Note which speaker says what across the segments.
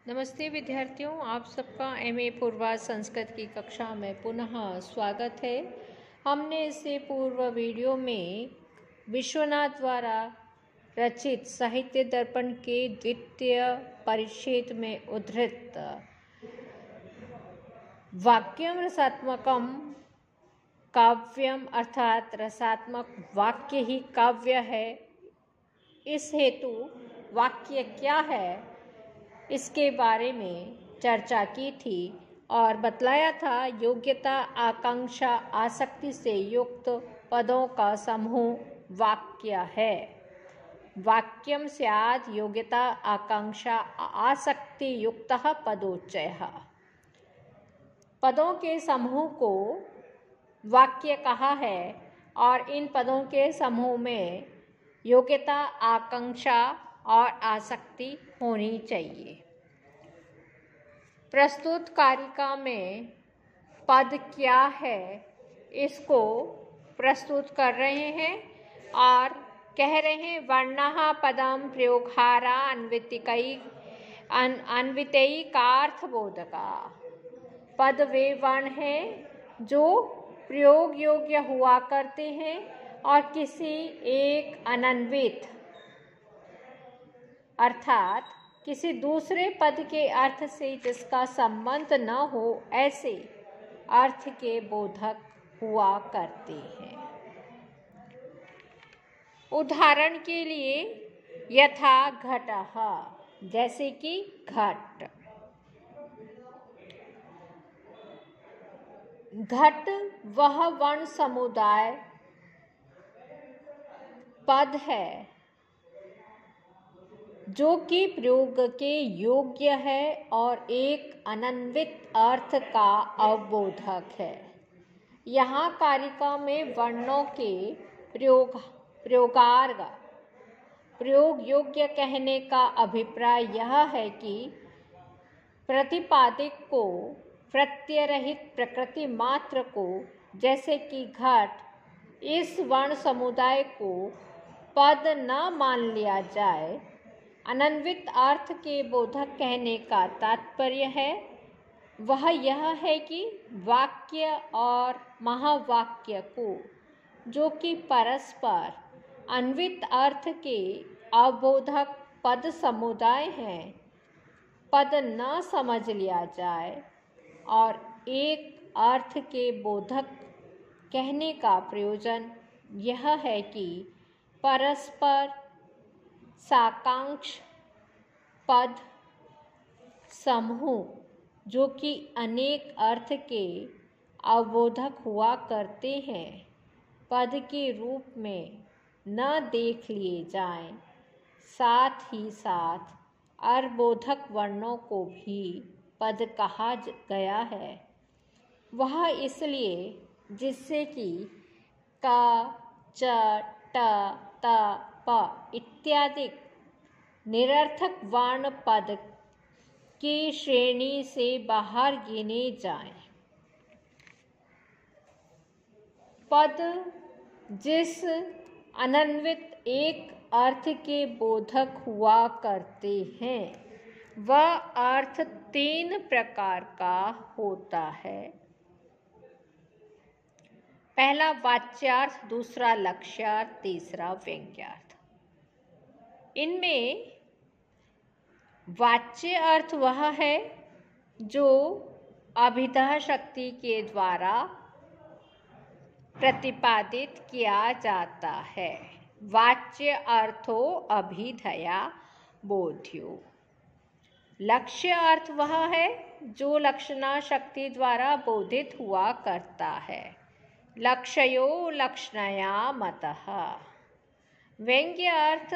Speaker 1: नमस्ते विद्यार्थियों, आप सबका एमए पूर्वा संस्कृत की कक्षा में पुनः स्वागत है। हमने इससे पूर्व वीडियो में विश्वनाथ द्वारा रचित साहित्य दर्पण के द्वितीय परिच्छेद में उद्धृत वाक्यम रसात्मकम काव्यम अर्थात रसात्मक वाक्य ही काव्य है। इस हेतु वाक्य क्या है इसके बारे में चर्चा की थी और बतलाया था योग्यता, आकांक्षा, आसक्ति से युक्त पदों का समूह वाक्य है। वाक्यम स्यात् योग्यता, आकांक्षा, आसक्ति युक्तः पदोच्चयः। पदों के समूह को वाक्य कहा है और इन पदों के समूह में योग्यता, आकांक्षा और आसक्ति होनी चाहिए। प्रस्तुत कारिका में पद क्या है इसको प्रस्तुत कर रहे हैं और कह रहे हैं वर्णः पदम प्रयोगहारा अन्वितैकार्थबोधका। पद वे वर्ण हैं जो प्रयोग योग्य हुआ करते हैं और किसी एक अनन्वित अर्थात किसी दूसरे पद के अर्थ से जिसका संबंध न हो ऐसे अर्थ के बोधक हुआ करते हैं। उदाहरण के लिए यथा घटः, जैसे कि घट। घट वह वर्ण समुदाय पद है जो कि प्रयोग के योग्य है और एक अनन्वित अर्थ का अवबोधक है। यहाँ कारिका में वर्णों के प्रयोग योग्य कहने का अभिप्राय यह है कि प्रतिपादिक को प्रत्यय रहित प्रकृति मात्र को, जैसे कि घट, इस वर्ण समुदाय को पद न मान लिया जाए। अनन्वित अर्थ के बोधक कहने का तात्पर्य है वह यह है कि वाक्य और महावाक्य को, जो कि परस्पर अन्वित अर्थ के अवबोधक पद समुदाय हैं, पद न समझ लिया जाए और एक अर्थ के बोधक कहने का प्रयोजन यह है कि परस्पर साकांक्ष पद समूह जो कि अनेक अर्थ के अवबोधक हुआ करते हैं, पद के रूप में न देख लिए जाएं। साथ ही साथ अरबोधक वर्णों को भी पद कहा गया है। वह इसलिए जिससे कि क, च, ट, त, प इत्यादि निरर्थक वर्ण पद की श्रेणी से बाहर गिने जाएं। पद जिस अनन्वित एक अर्थ के बोधक हुआ करते हैं वह अर्थ 3 प्रकार का होता है। पहला वाच्यार्थ, दूसरा लक्ष्यार्थ, तीसरा व्यंग्यार्थ। इनमें वाच्य अर्थ वह है जो अभिधा शक्ति के द्वारा प्रतिपादित किया जाता है। वाच्य अर्थो अभिधया बोध्यो। लक्ष्य अर्थ वह है जो लक्षणा शक्ति द्वारा बोधित हुआ करता है। लक्ष्यो लक्षणया मतः। व्यंग्य अर्थ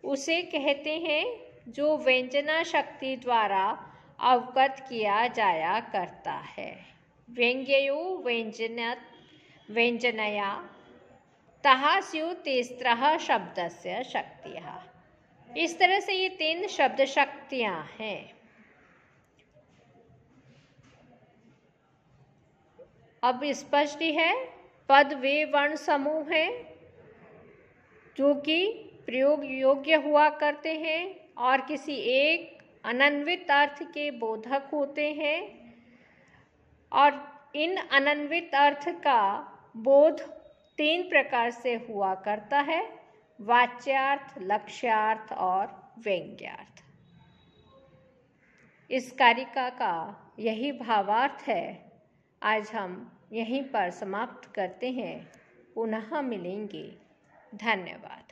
Speaker 1: उसे कहते हैं जो व्यंजना शक्ति द्वारा अवगत किया जाया करता है। व्यंग्यो व्यंजनया तः स्युः तिस्रः शब्दस्य शक्तियः। इस तरह से ये 3 शब्द शक्तियां हैं। अब स्पष्ट है, पद वे वर्ण समूह हैं जो कि प्रयोग योग्य हुआ करते हैं और किसी एक अन्वयित अर्थ के बोधक होते हैं और इन अन्वयित अर्थ का बोध 3 प्रकार से हुआ करता है: वाच्यार्थ, लक्ष्यार्थ और व्यंग्यार्थ। इस कारिका का यही भावार्थ है। आज हम यहीं पर समाप्त करते हैं। पुनः मिलेंगे। धन्यवाद।